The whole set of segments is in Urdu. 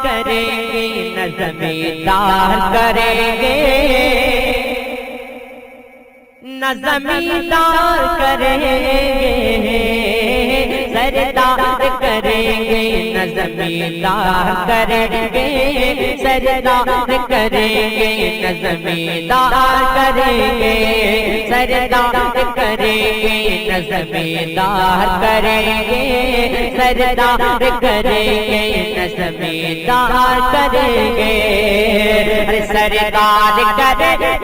کریں گے نظم دار کریں گے نظم دار کریں گے سردار کریں گے نظم دار کریں گے سردار کریں گے نظم دار کریں گے سردار کریں گے نظم دار کریں گے سردار کریں گے نظم دار کریں گے سردار کریں گے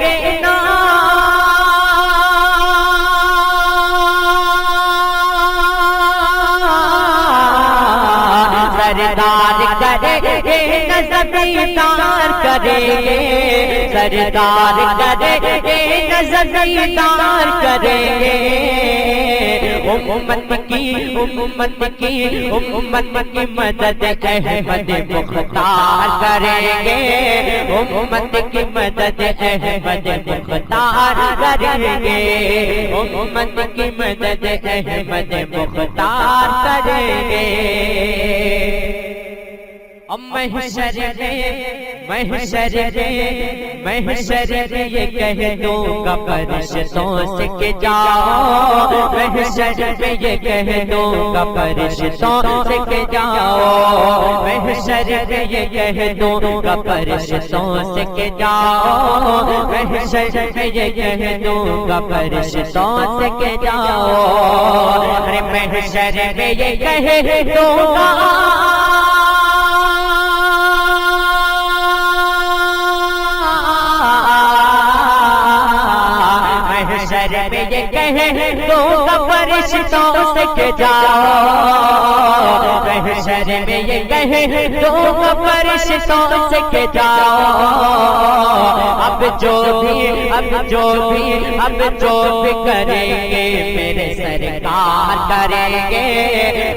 سردار کریں گے نظم دار کریں گے سردار کریں گے نظم دار کریں گے امت کی مدد احمد مختار کریں گے امت کی مدد احمد مختار کریں گے امت کی مدد احمد مختار کریں گے محشر یہ کہہ دوں گا فرشتوں سے کہ جاؤ محشر یہ کہہ دوں گا فرشتوں سے کہ جاؤ محشر یہ کہہ دوں گا فرشتوں سے کہ جاؤ محشر یہ کہہ دوں گا فرشتوں سے کہ جاؤ ارے محشر یہ کہہ دوں گا یہ کہہ دوں گا فرشتوں سے کہ جاؤ محشر میں یہ کہہ دوں گا فرشتوں سے کہ جاؤ اب جو بھی کریں گے میرے سرکار کریں گے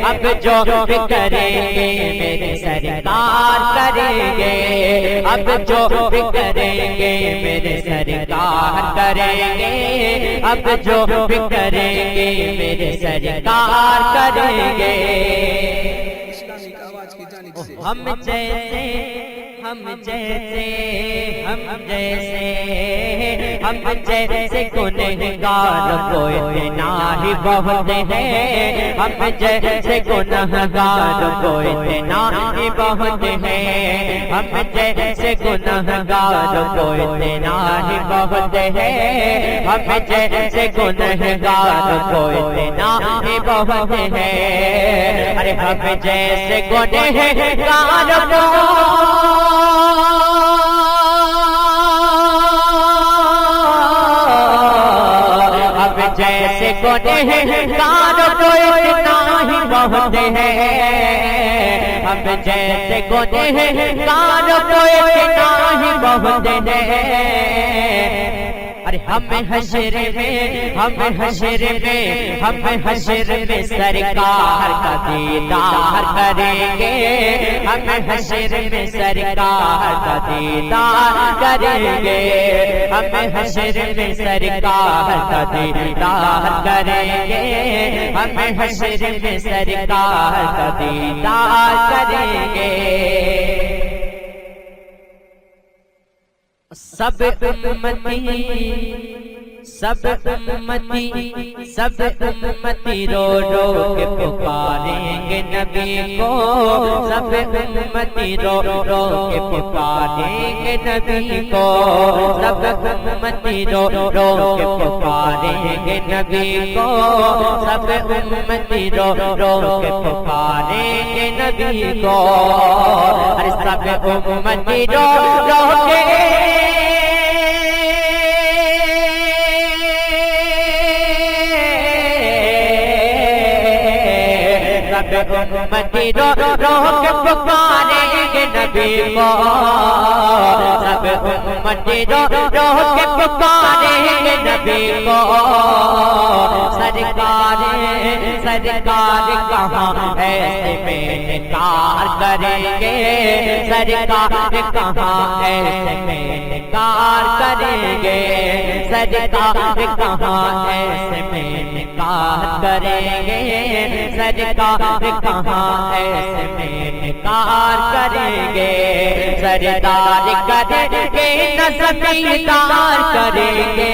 اب جو بھی کریں گے میرے سرکار کریں گے اب جو بھی کریں گے میرے سرکار کریں گے اب جو بھی کریں گے میرے سرکار کریں گے ہم جیسے گنہگار کو اتنا ہی بہت ہے ہم جیسے گنہگار کو اتنا ہی بہت ہے ہم جیسے گنہگار کو اتنا ہی بہت ہے ہم جیسے گنہگار کو اتنا ہی بہت ہے ارے ہم جیسے گنہگار کو جیسے گنہگار کو اتنا ہی بہت ہے ہم جیسے گنہگار کو اتنا ہی بہت ہے ارے ہم حشر میں سرکار کا دیدار کریں گے ہم حشر میں سرکار کا دیدار کریں گے ہم حشر میں سرکار کا دیدار کریں گے ہم حشر میں سرکار کا دیدار کریں گے سب امتی رو رو کے پکاریں گے نبی کو سب امتی رو رو کے پکاریں گے نبی کو سب امتی رو رو کے پکاریں گے نبی کو سب امتی رو رو کے پکاریں گے نبی کو ارے سب امتی رو رو کے امتی رو رو کے پکاریں گے نبی کو سب امتی رو رو کے پکاریں گے نبی کو سرکار سرکار کہاں ایسے میں نکار کریں گے سرکار کہاں ایسے میں نکار کریں گے سرکار کہاں ایسے میں نکار کریں گے سرکار کہاں ایسے میں نکار کریں گے سردار کریں گے نظمیدار کریں گے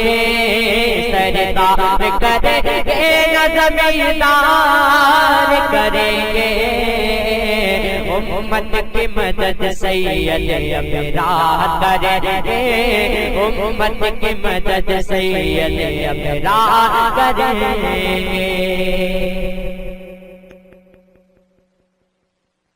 سردار کریں گے نظمیدار کریں گے امت کی مدد سید ابرار کریں گے امت کی مدد سید ابرار کریں گے